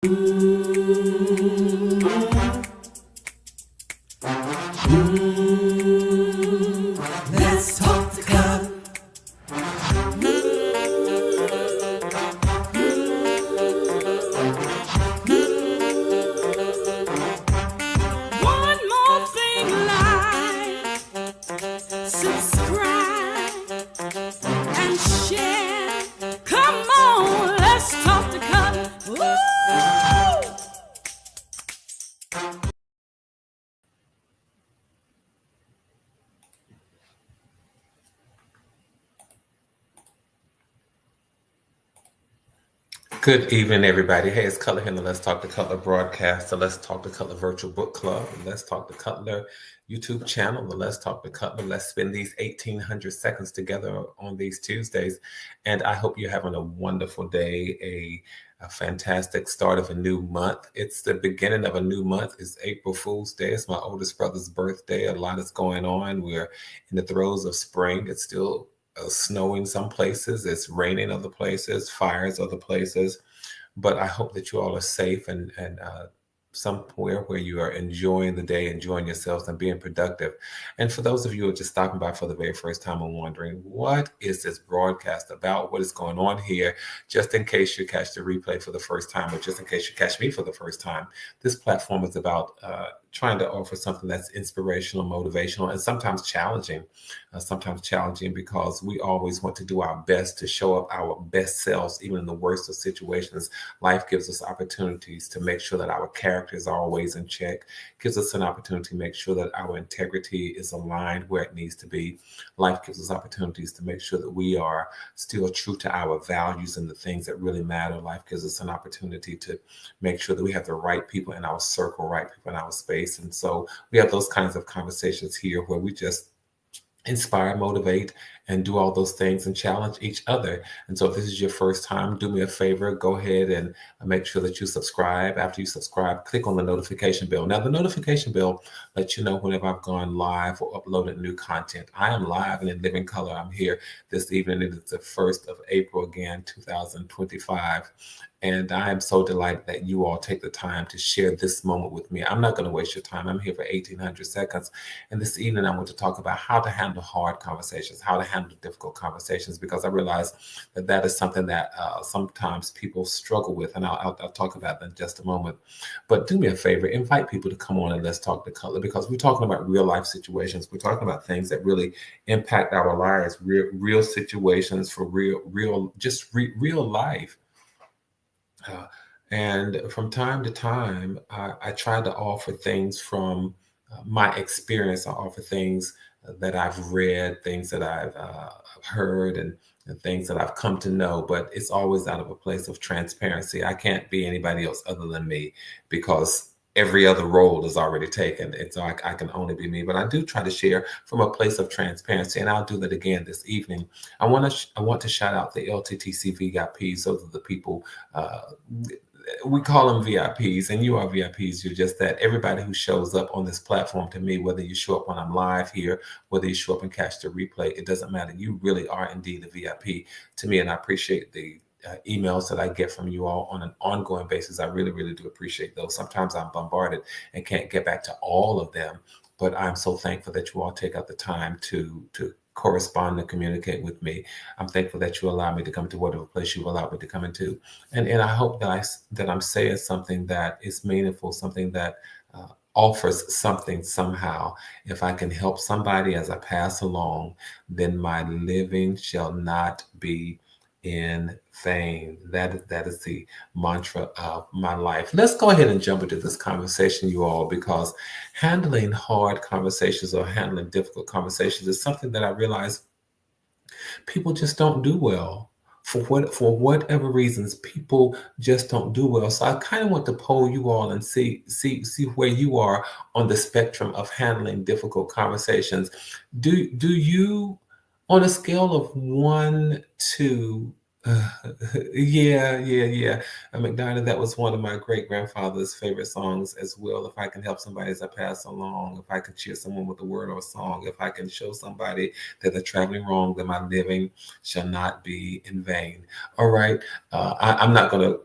Let's talk the club. One more thing, like, subscribe, and share. Come on, let's talk the club. Woo! Good evening, everybody. Hey, it's Cutler here in the Let's Talk the Cutler broadcast, the Let's Talk the Cutler virtual book club, the Let's Talk the Cutler YouTube channel, the Let's Talk the Cutler. Let's spend these 1,800 seconds together on these Tuesdays. And I hope you're having a wonderful day, a fantastic start of a new month. It's the beginning of a new month. It's April Fool's Day. It's my oldest brother's birthday. A lot is going on. We're in the throes of spring. It's still snowing some places, it's raining other places, fires other places. But I hope that you all are safe and somewhere where you are enjoying the day, enjoying yourselves, and being productive. And for those of you who are just stopping by for the very first time and wondering, what is this broadcast about? What is going on here? Just in case you catch the replay for the first time, or just in case you catch me for the first time, this platform is about trying to offer something that's inspirational, motivational, and sometimes challenging. Sometimes challenging because we always want to do our best to show up our best selves, even in the worst of situations. Life gives us opportunities to make sure that our character is always in check, gives us an opportunity to make sure that our integrity is aligned where it needs to be. Life gives us opportunities to make sure that we are still true to our values and the things that really matter. Life gives us an opportunity to make sure that we have the right people in our circle, right people in our space. And so we have those kinds of conversations here where we just inspire, motivate, and do all those things and challenge each other. And so if this is your first time, do me a favor, go ahead and make sure that you subscribe. After you subscribe, click on the notification bell. Now, the notification bell lets you know whenever I've gone live or uploaded new content. I am live and in living color. I'm here this evening. It is the 1st of April again, 2025. And I am so delighted that you all take the time to share this moment with me. I'm not going to waste your time. I'm here for 1,800 seconds. And this evening, I want to talk about how to handle hard conversations, how to handle difficult conversations, because I realize that that is something that sometimes people struggle with. And I'll talk about that in just a moment. But do me a favor, invite people to come on and let's talk the color, because we're talking about real life situations. We're talking about things that really impact our lives, real situations for real life. And from time to time, I try to offer things from my experience. I offer things that I've read, things that I've heard, and things that I've come to know, but it's always out of a place of transparency. I can't be anybody else other than me, because every other role is already taken. And so I can only be me, but I do try to share from a place of transparency. And I'll do that again this evening. I want to shout out the LTTC VIPs. Those are the people, we call them VIPs, and you are VIPs. You're just that. Everybody who shows up on this platform to me, whether you show up when I'm live here, whether you show up and catch the replay, it doesn't matter. You really are indeed a VIP to me. And I appreciate the emails that I get from you all on an ongoing basis. I really, really do appreciate those. Sometimes I'm bombarded and can't get back to all of them, but I'm so thankful that you all take out the time to correspond and communicate with me. I'm thankful that you allow me to come to whatever place you've allowed me to come into. And I hope that I'm saying something that is meaningful, something that offers something somehow. If I can help somebody as I pass along, then my living shall not be in vain. That is the mantra of my life. Let's go ahead and jump into this conversation, you all, because handling hard conversations or handling difficult conversations is something that I realize people just don't do well. For whatever reasons, people just don't do well. So I kind of want to poll you all and see where you are on the spectrum of handling difficult conversations. Do you, on a scale of 1 to yeah. McDonald, that was one of my great grandfather's favorite songs as well. If I can help somebody as I pass along, if I can cheer someone with a word or a song, if I can show somebody that they're traveling wrong, then my living shall not be in vain. All right. I'm not going to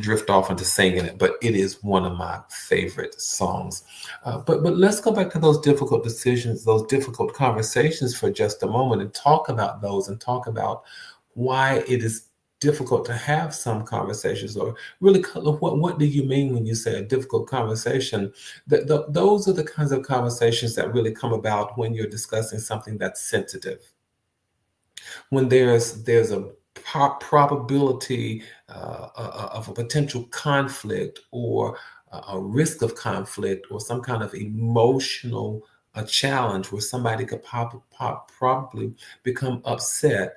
drift off into singing it, but it is one of my favorite songs. But let's go back to those difficult decisions, those difficult conversations for just a moment, and talk about those, and talk about why it is difficult to have some conversations. Or really, what do you mean when you say a difficult conversation? Those are the kinds of conversations that really come about when you're discussing something that's sensitive, when there's a probability of a potential conflict, or a risk of conflict, or some kind of emotional challenge where somebody could probably become upset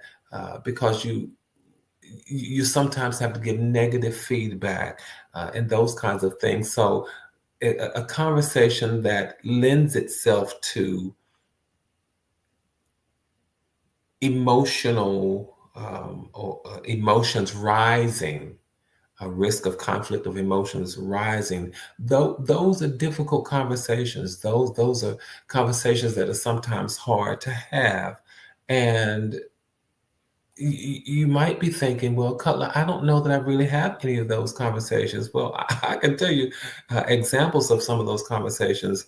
because you sometimes have to give negative feedback and those kinds of things. So a conversation that lends itself to emotional or emotions rising, a risk of conflict of emotions rising. Those are difficult conversations. Those are conversations that are sometimes hard to have. And you might be thinking, well, Cutler, I don't know that I really have any of those conversations. Well, I can tell you examples of some of those conversations.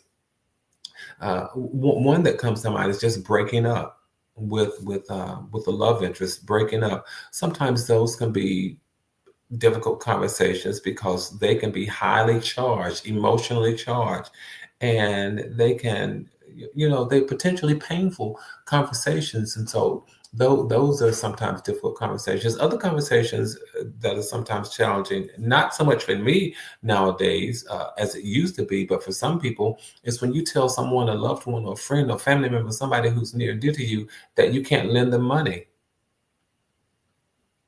One that comes to mind is just breaking up with a love interest, breaking up. Sometimes those can be difficult conversations because they can be highly charged, emotionally charged, and they can, they potentially painful conversations. And so those are sometimes difficult conversations. Other conversations that are sometimes challenging, not so much for me nowadays as it used to be, but for some people, is when you tell someone, a loved one or a friend or family member, somebody who's near and dear to you, that you can't lend them money.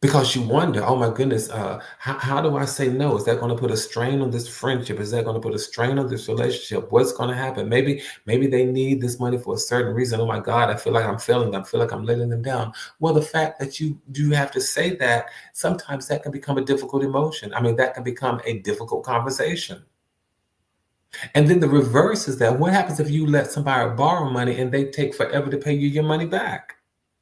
Because you wonder, oh my goodness, how do I say no? Is that going to put a strain on this friendship? Is that going to put a strain on this relationship? What's going to happen? Maybe they need this money for a certain reason. Oh my God, I feel like I'm failing them. I feel like I'm letting them down. Well, the fact that you do have to say that, sometimes that can become a difficult emotion. I mean, that can become a difficult conversation. And then the reverse is that what happens if you let somebody borrow money and they take forever to pay you your money back?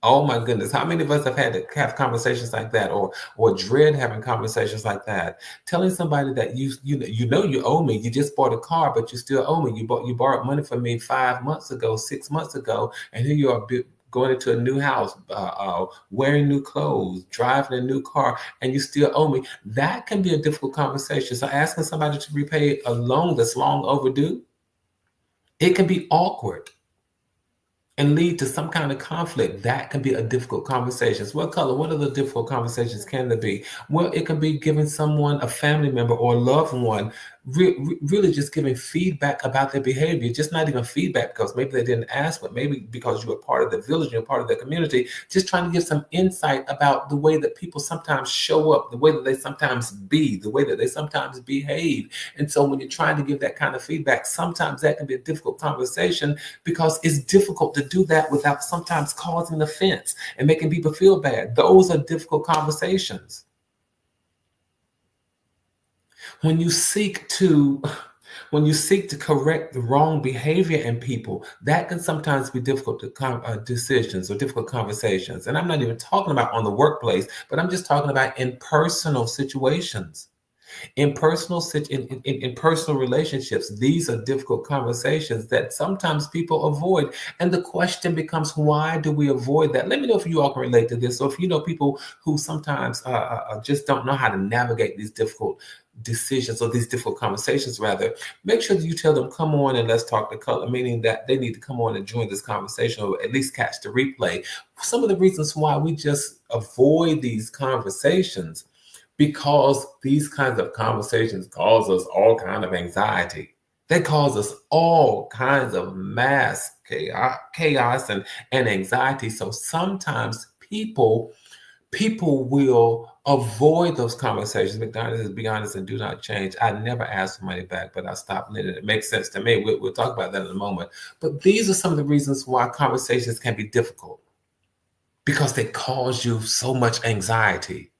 Oh my goodness, how many of us have had to have conversations like that, or dread having conversations like that? Telling somebody that you owe me, you just bought a car, but you still owe me. You borrowed money from me 5 months ago, 6 months ago, and here you are going into a new house, wearing new clothes, driving a new car, and you still owe me. That can be a difficult conversation. So asking somebody to repay a loan that's long overdue, it can be awkward and lead to some kind of conflict. That can be a difficult conversation. What color? What other difficult conversations can there be? Well, it can be giving someone, a family member or a loved one, really just giving feedback about their behavior. Just not even feedback because maybe they didn't ask, but maybe because you're a part of the village, you're a part of the community, just trying to give some insight about the way that people sometimes show up, the way that they sometimes be, the way that they sometimes behave. And so when you're trying to give that kind of feedback, sometimes that can be a difficult conversation because it's difficult to do that without sometimes causing offense and making people feel bad. Those are difficult conversations. When you seek to correct the wrong behavior in people, that can sometimes be difficult decisions or difficult conversations. And I'm not even talking about on the workplace, but I'm just talking about in personal situations. In personal relationships, these are difficult conversations that sometimes people avoid. And the question becomes, why do we avoid that? Let me know if you all can relate to this. So if you know people who sometimes just don't know how to navigate these difficult decisions, or these difficult conversations rather, make sure that you tell them, come on and let's talk the color, meaning that they need to come on and join this conversation, or at least catch the replay. Some of the reasons why we just avoid these conversations, because these kinds of conversations cause us all kinds of anxiety. They cause us all kinds of mass chaos and anxiety. So sometimes people will avoid those conversations. McDonald's says, be honest and do not change. I never ask for money back, but I stopped lending. It makes sense to me. We'll talk about that in a moment. But these are some of the reasons why conversations can be difficult, because they cause you so much anxiety.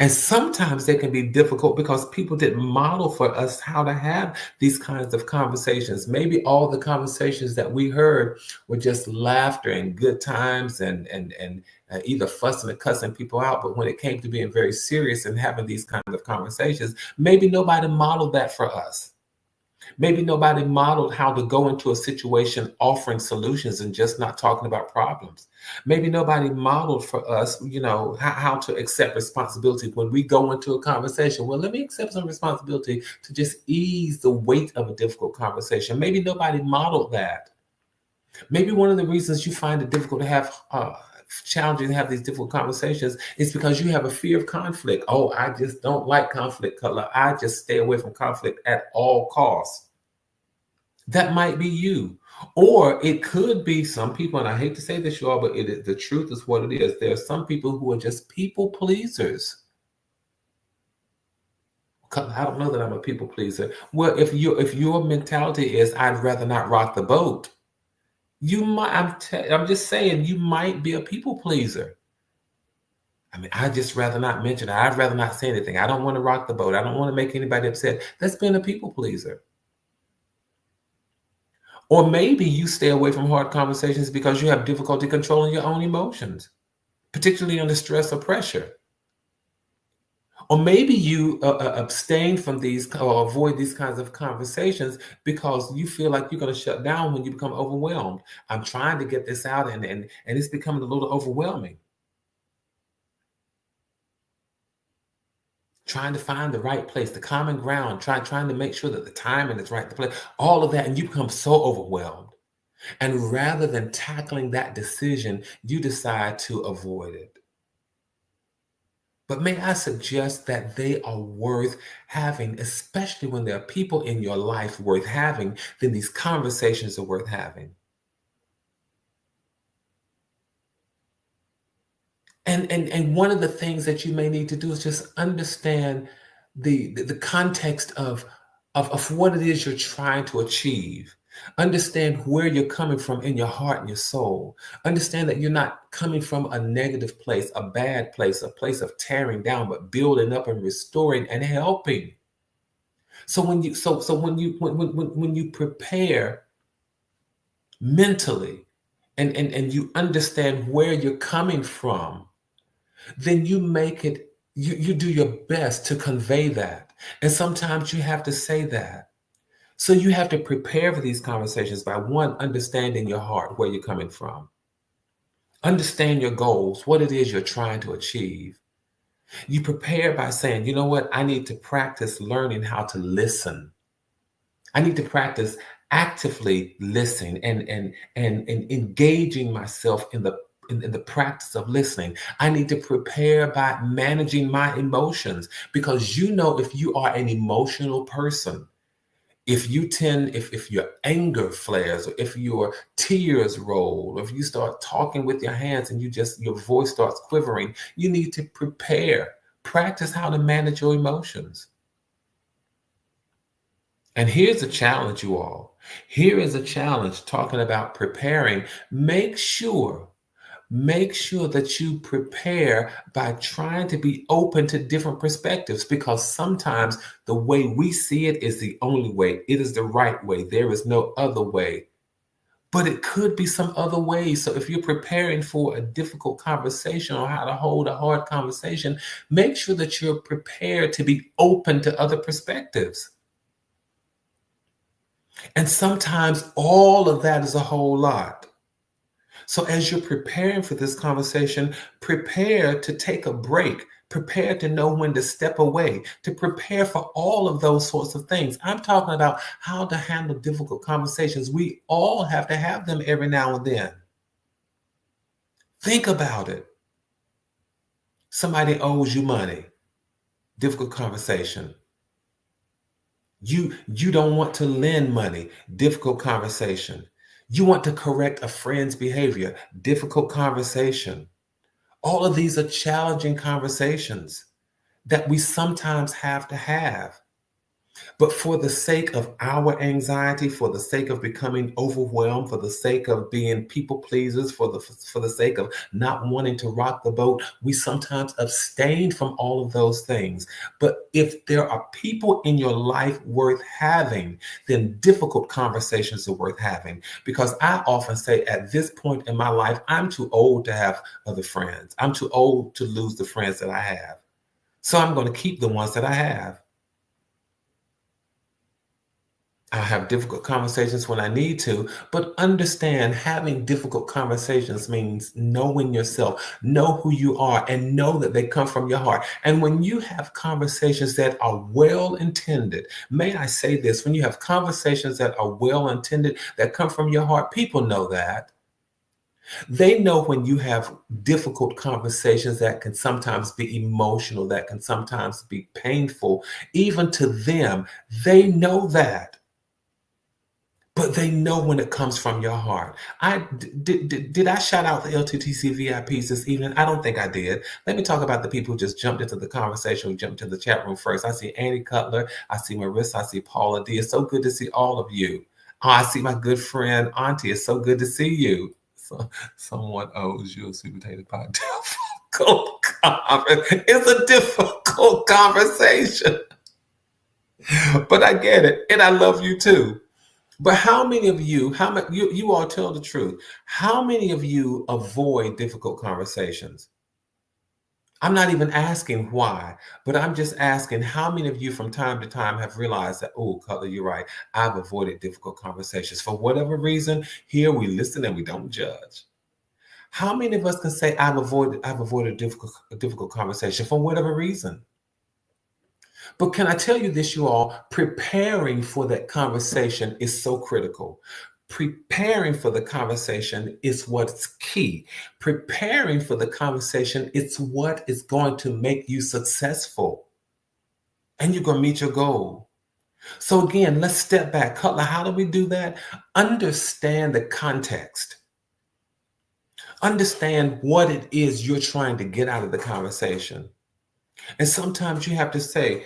And sometimes they can be difficult because people didn't model for us how to have these kinds of conversations. Maybe all the conversations that we heard were just laughter and good times and either fussing or cussing people out. But when it came to being very serious and having these kinds of conversations, maybe nobody modeled that for us. Maybe nobody modeled how to go into a situation offering solutions and just not talking about problems. Maybe nobody modeled for us, how to accept responsibility when we go into a conversation. Well, let me accept some responsibility to just ease the weight of a difficult conversation. Maybe nobody modeled that. Maybe one of the reasons you find it difficult to have challenging to have these difficult conversations is because you have a fear of conflict. Oh, I just don't like conflict, Cutler. I just stay away from conflict at all costs. That might be you. Or it could be some people, and I hate to say this, y'all, but the truth is what it is. There are some people who are just people pleasers. I don't know that I'm a people pleaser. Well, if your mentality is I'd rather not rock the boat, you might. I'm just saying you might be a people pleaser. I mean, I'd just rather not mention it. I'd rather not say anything. I don't want to rock the boat. I don't want to make anybody upset. That's being a people pleaser. Or maybe you stay away from hard conversations because you have difficulty controlling your own emotions, particularly under stress or pressure. Or maybe you abstain from these or avoid these kinds of conversations because you feel like you're going to shut down when you become overwhelmed. I'm trying to get this out and it's becoming a little overwhelming. Trying to find the right place, the common ground, trying to make sure that the timing is right, the place, all of that, and you become so overwhelmed. And rather than tackling that decision, you decide to avoid it. But may I suggest that they are worth having, especially when there are people in your life worth having, then these conversations are worth having. And one of the things that you may need to do is just understand the context of what it is you're trying to achieve. Understand where you're coming from in your heart and your soul. Understand that you're not coming from a negative place, a bad place, a place of tearing down, but building up and restoring and helping. So when you prepare mentally and you understand where you're coming from, then you make it, you do your best to convey that. And sometimes you have to say that. So you have to prepare for these conversations by one, understanding your heart, where you're coming from. Understand your goals, what it is you're trying to achieve. You prepare by saying, you know what, I need to practice learning how to listen. I need to practice actively listening and engaging myself in the practice of listening. I need to prepare by managing my emotions, because if you are an emotional person, if your anger flares, or if your tears roll, or if you start talking with your hands and your voice starts quivering, you need to practice how to manage your emotions. And here's a challenge, you all. Here is a challenge talking about preparing. Make sure that you prepare by trying to be open to different perspectives, because sometimes the way we see it is the only way. It is the right way. There is no other way. But it could be some other way. So if you're preparing for a difficult conversation or how to hold a hard conversation, make sure that you're prepared to be open to other perspectives. And sometimes all of that is a whole lot. So as you're preparing for this conversation, prepare to take a break, prepare to know when to step away, to prepare for all of those sorts of things. I'm talking about how to handle difficult conversations. We all have to have them every now and then. Think about it. Somebody owes you money. Difficult conversation. You don't want to lend money. Difficult conversation. You want to correct a friend's behavior. Difficult conversation. All of these are challenging conversations that we sometimes have to have. But for the sake of our anxiety, for the sake of becoming overwhelmed, for the sake of being people pleasers, for the sake of not wanting to rock the boat, we sometimes abstain from all of those things. But if there are people in your life worth having, then difficult conversations are worth having. Because I often say at this point in my life, I'm too old to have other friends. I'm too old to lose the friends that I have. So I'm going to keep the ones that I have. I have difficult conversations when I need to, but understand having difficult conversations means knowing yourself, know who you are, and know that they come from your heart. And when you have conversations that are well intended, may I say this, when you have conversations that are well intended, that come from your heart, people know that. They know when you have difficult conversations that can sometimes be emotional, that can sometimes be painful, even to them, they know that. But they know when it comes from your heart. Did I shout out the LTTC VIPs this evening? I don't think I did. Let me talk about the people who just jumped into the conversation, who jumped into the chat room first. I see Annie Cutler. I see Marissa. I see Paula D. It's so good to see all of you. Oh, I see my good friend Auntie. It's so good to see you. So, someone owes you a sweet potato pie. It's a difficult conversation. But I get it. And I love you too. But how many of you, you all tell the truth, how many of you avoid difficult conversations? I'm not even asking why, but I'm just asking how many of you from time to time have realized that, oh, Cutler, you're right. I've avoided difficult conversations. For whatever reason, here we listen and we don't judge. How many of us can say I've avoided a difficult conversation for whatever reason? But can I tell you this, you all, preparing for that conversation is so critical. Preparing for the conversation is what's key. Preparing for the conversation, it's what is going to make you successful. And you're going to meet your goal. So again, let's step back. Cutler, how do we do that? Understand the context. Understand what it is you're trying to get out of the conversation. And sometimes you have to say,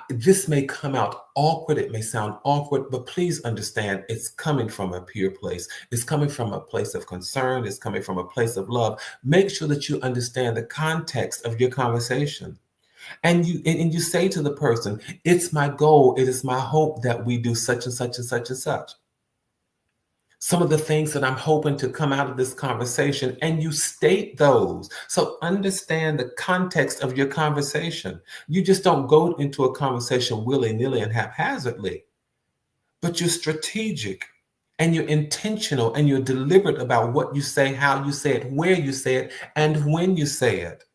this may come out awkward. It may sound awkward, but please understand it's coming from a pure place. It's coming from a place of concern. It's coming from a place of love. Make sure that you understand the context of your conversation. And you say to the person, it's my goal. It is my hope that we do such and such and such and such. Some of the things that I'm hoping to come out of this conversation, and you state those. So understand the context of your conversation. You just don't go into a conversation willy-nilly and haphazardly, but you're strategic and you're intentional and you're deliberate about what you say, how you say it, where you say it, and when you say it.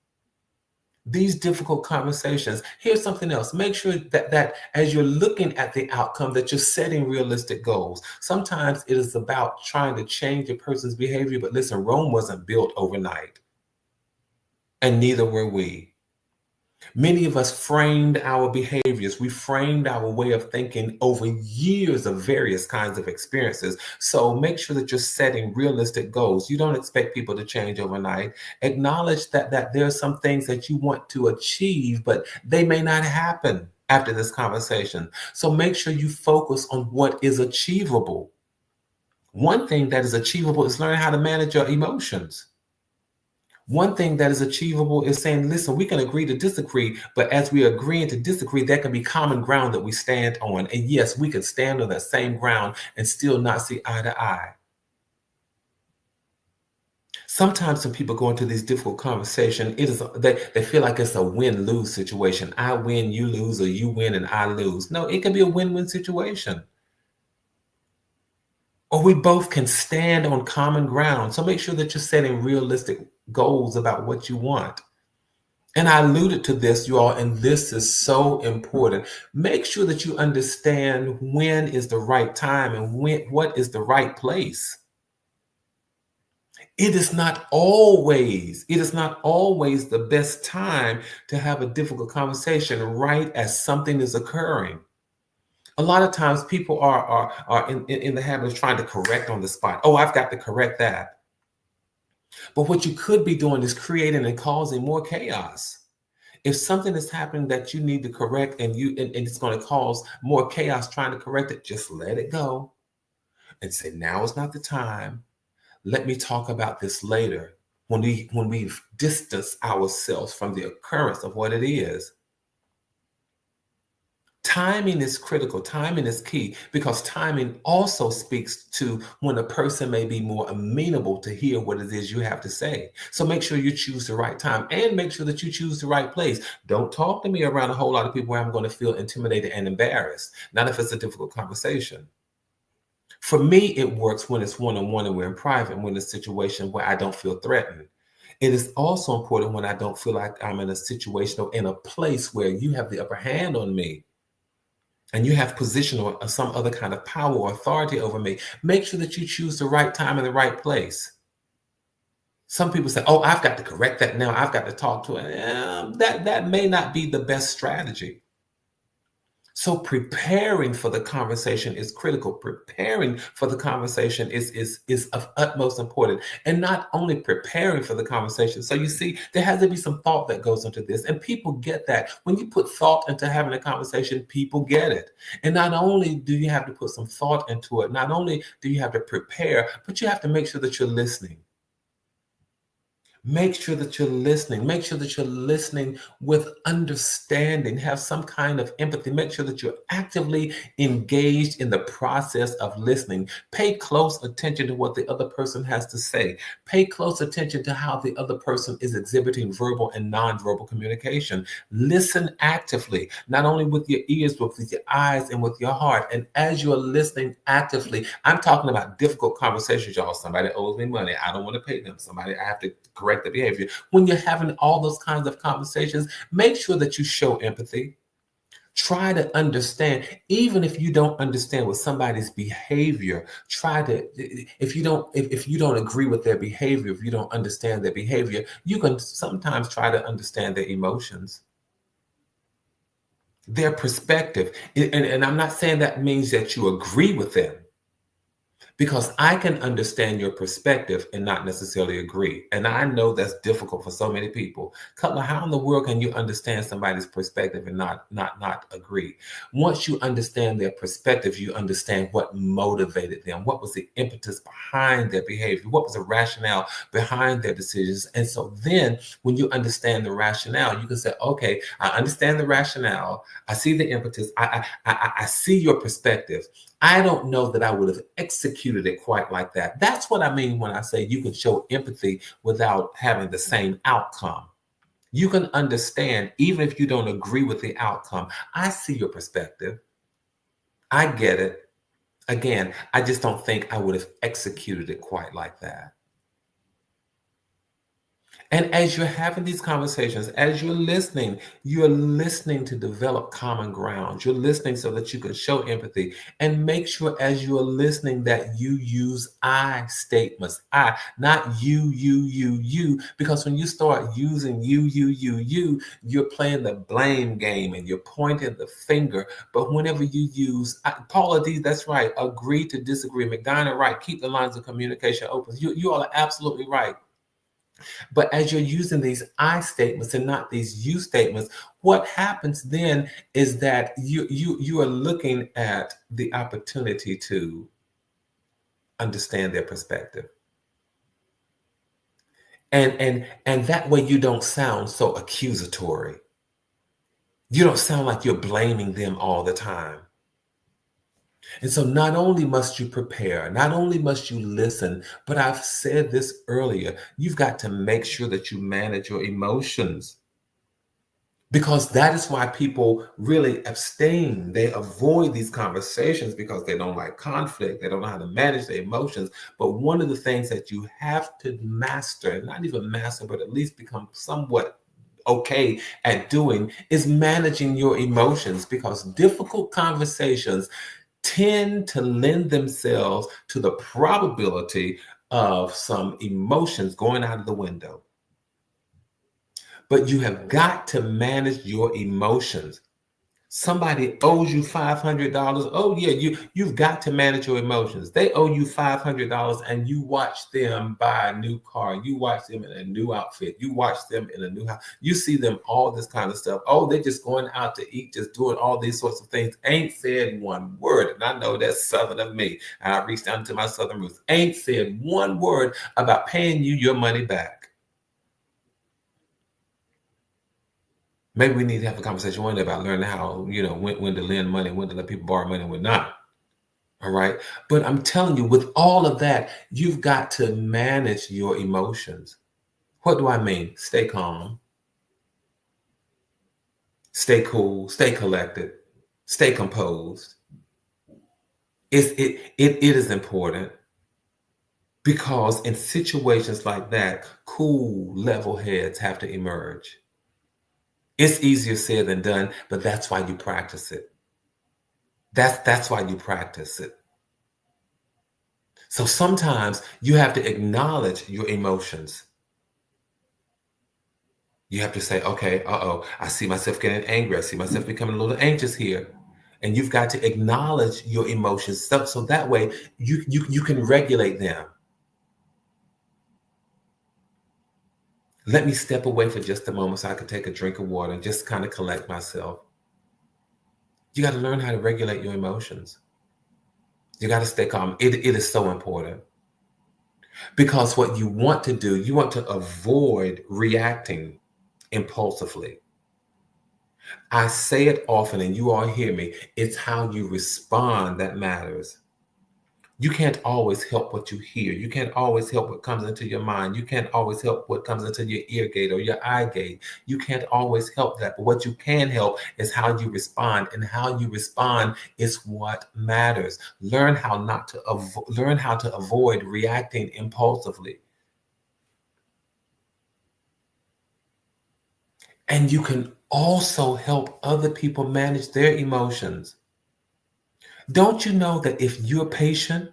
These difficult conversations. Here's something else. Make sure that as you're looking at the outcome, that you're setting realistic goals. Sometimes it is about trying to change a person's behavior, but listen, Rome wasn't built overnight, and neither were we. Many of us framed our behaviors. We framed our way of thinking over years of various kinds of experiences. So make sure that you're setting realistic goals. You don't expect people to change overnight. Acknowledge that there are some things that you want to achieve, but they may not happen after this conversation. So make sure you focus on what is achievable. One thing that is achievable is learning how to manage your emotions. One thing that is achievable is saying, listen, we can agree to disagree, but as we are agreeing to disagree, there can be common ground that we stand on. And yes, we can stand on that same ground and still not see eye to eye. Sometimes when people go into these difficult conversations, they feel like it's a win-lose situation. I win, you lose, or you win and I lose. No, it can be a win-win situation. Or we both can stand on common ground. So make sure that you're setting realistic goals about what you want. And I alluded to this, you all, and this is so important. Make sure that you understand when is the right time and what is the right place. It is not always the best time to have a difficult conversation right as something is occurring. A lot of times people are in the habit of trying to correct on the spot. Oh, I've got to correct that. But what you could be doing is creating and causing more chaos. If something is happening that you need to correct and it's going to cause more chaos trying to correct it, just let it go and say, now is not the time. Let me talk about this later when we've distanced ourselves from the occurrence of what it is. Timing is critical. Timing is key because timing also speaks to when a person may be more amenable to hear what it is you have to say. So make sure you choose the right time and make sure that you choose the right place. Don't talk to me around a whole lot of people where I'm going to feel intimidated and embarrassed, not if it's a difficult conversation. For me, it works when it's one-on-one and we're in private, when it's a situation where I don't feel threatened. It is also important when I don't feel like I'm in a situation or in a place where you have the upper hand on me and you have position or some other kind of power or authority over me. Make sure that you choose the right time and the right place. Some people say, oh, I've got to correct that now. I've got to talk to it. That may not be the best strategy. So preparing for the conversation is critical. Preparing for the conversation is of utmost importance. And not only preparing for the conversation. So you see, there has to be some thought that goes into this. And people get that. When you put thought into having a conversation, people get it. And not only do you have to put some thought into it, not only do you have to prepare, but you have to make sure that you're listening. Make sure that you're listening. Make sure that you're listening with understanding. Have some kind of empathy. Make sure that you're actively engaged in the process of listening. Pay close attention to what the other person has to say. Pay close attention to how the other person is exhibiting verbal and nonverbal communication. Listen actively, not only with your ears, but with your eyes and with your heart. And as you're listening actively, I'm talking about difficult conversations, y'all. Somebody owes me money. I don't want to pay them. Somebody, I have to correct the behavior. When you're having all those kinds of conversations, make sure that you show empathy. Try to understand, even if you don't understand what somebody's behavior, if you don't agree with their behavior, if you don't understand their behavior, you can sometimes try to understand their emotions, their perspective. And I'm not saying that means that you agree with them, because I can understand your perspective and not necessarily agree. And I know that's difficult for so many people. Cutler, how in the world can you understand somebody's perspective and not agree? Once you understand their perspective, you understand what motivated them. What was the impetus behind their behavior? What was the rationale behind their decisions? And so then when you understand the rationale, you can say, okay, I understand the rationale. I see the impetus. I see your perspective. I don't know that I would have executed it quite like that. That's what I mean when I say you can show empathy without having the same outcome. You can understand even if you don't agree with the outcome. I see your perspective. I get it. Again, I just don't think I would have executed it quite like that. And as you're having these conversations, as you're listening to develop common ground. You're listening so that you can show empathy, and make sure as you are listening that you use I statements. I, not you, because when you start using you're playing the blame game and you're pointing the finger. But whenever you use Paula D, that's right, agree to disagree. McDonough, right, keep the lines of communication open. You all are absolutely right. But as you're using these I statements and not these you statements, what happens then is that you are looking at the opportunity to understand their perspective. And that way you don't sound so accusatory. You don't sound like you're blaming them all the time. And so not only must you prepare, not only must you listen, but I've said this earlier, you've got to make sure that you manage your emotions. Because that is why people really abstain. They avoid these conversations because they don't like conflict. They don't know how to manage their emotions. But one of the things that you have to master, not even master, but at least become somewhat okay at doing, is managing your emotions, because difficult conversations tend to lend themselves to the probability of some emotions going out of the window. But you have got to manage your emotions. Somebody owes you $500. Oh yeah, you've got to manage your emotions. They owe you $500 and you watch them buy a new car. You watch them in a new outfit. You watch them in a new house. You see them all this kind of stuff. Oh, they're just going out to eat, just doing all these sorts of things. Ain't said one word. And I know that's Southern of me. And I reached down to my Southern roots. Ain't said one word about paying you your money back. Maybe we need to have a conversation one day about learning how, when to lend money, when to let people borrow money, when not. All right. But I'm telling you, with all of that, you've got to manage your emotions. What do I mean? Stay calm, stay cool, stay collected, stay composed. It is important because in situations like that, cool, level heads have to emerge. It's easier said than done, but that's why you practice it. That's why you practice it. So sometimes you have to acknowledge your emotions. You have to say, okay, I see myself getting angry. I see myself becoming a little anxious here. And you've got to acknowledge your emotions so that way you can regulate them. Let me step away for just a moment so I can take a drink of water and just kind of collect myself. You got to learn how to regulate your emotions. You got to stay calm. It is so important. Because what you want to do, you want to avoid reacting impulsively. I say it often, and you all hear me. It's how you respond that matters. You can't always help what you hear. You can't always help what comes into your mind. You can't always help what comes into your ear gate or your eye gate. You can't always help that. But what you can help is how you respond, and how you respond is what matters. Learn how to avoid reacting impulsively. And you can also help other people manage their emotions. Don't you know that if you're patient,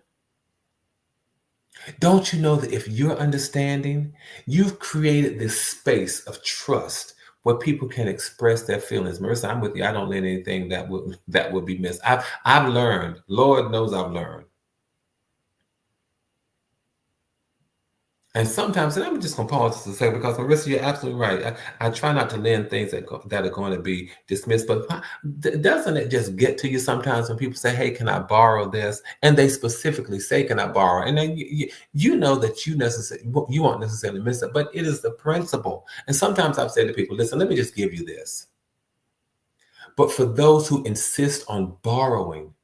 don't you know that if you're understanding, you've created this space of trust where people can express their feelings. Marissa, I'm with you. I don't let anything that would be missed. I've learned, Lord knows I've learned. And sometimes, and I'm just going to pause to say, because Marissa, you're absolutely right. I try not to lend things that are going to be dismissed, but doesn't it just get to you sometimes when people say, hey, can I borrow this? And they specifically say, can I borrow? And then you know that you won't necessarily miss it, but it is the principle. And sometimes I've said to people, listen, let me just give you this. But for those who insist on borrowing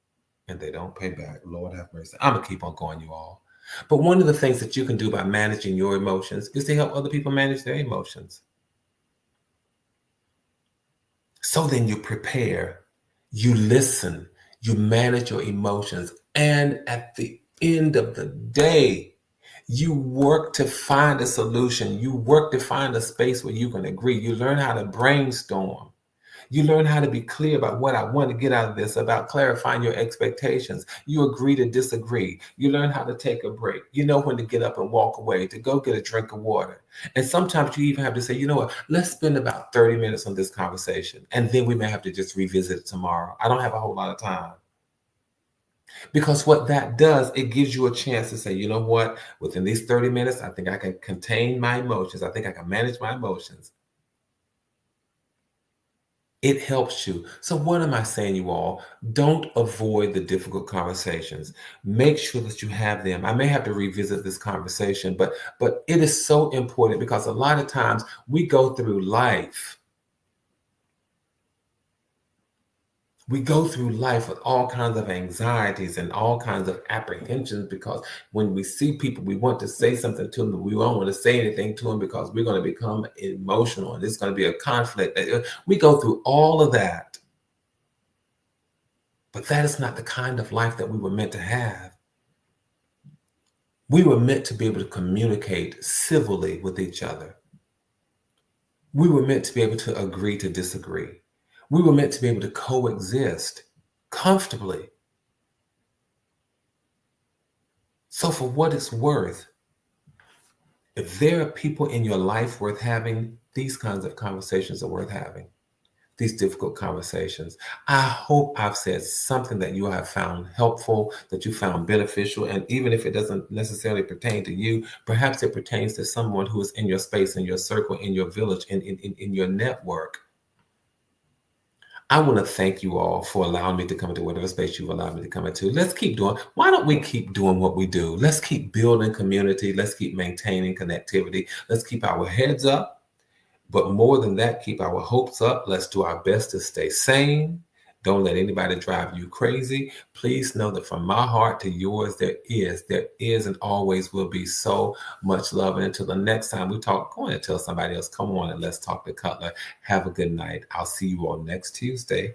and they don't pay back, Lord have mercy, I'm going to keep on going, you all. But one of the things that you can do by managing your emotions is to help other people manage their emotions. So then you prepare, you listen, you manage your emotions. And at the end of the day, you work to find a solution. You work to find a space where you can agree. You learn how to brainstorm. You learn how to be clear about what I want to get out of this, about clarifying your expectations. You agree to disagree. You learn how to take a break. You know when to get up and walk away, to go get a drink of water. And sometimes you even have to say, you know what, let's spend about 30 minutes on this conversation. And then we may have to just revisit it tomorrow. I don't have a whole lot of time. Because what that does, it gives you a chance to say, you know what, within these 30 minutes, I think I can contain my emotions. I think I can manage my emotions. It helps you. So what am I saying, you all? Don't avoid the difficult conversations. Make sure that you have them. I may have to revisit this conversation, but it is so important because a lot of times we go through life. We go through life with all kinds of anxieties and all kinds of apprehensions because when we see people, we want to say something to them, but we don't want to say anything to them because we're going to become emotional and it's going to be a conflict. We go through all of that. But that is not the kind of life that we were meant to have. We were meant to be able to communicate civilly with each other. We were meant to be able to agree to disagree. We were meant to be able to coexist comfortably. So for what it's worth, if there are people in your life worth having, these kinds of conversations are worth having. these difficult conversations. I hope I've said something that you have found helpful, that you found beneficial. And even if it doesn't necessarily pertain to you, perhaps it pertains to someone who is in your space, in your circle, in your village, in your network. I want to thank you all for allowing me to come into whatever space you've allowed me to come into. Let's keep doing. Why don't we keep doing what we do? Let's keep building community. Let's keep maintaining connectivity. Let's keep our heads up. But more than that, keep our hopes up. Let's do our best to stay sane. Don't let anybody drive you crazy. Please know that from my heart to yours, there is and always will be so much love. And until the next time we talk, go on and tell somebody else, come on and let's talk to Cutler. Have a good night. I'll see you all next Tuesday.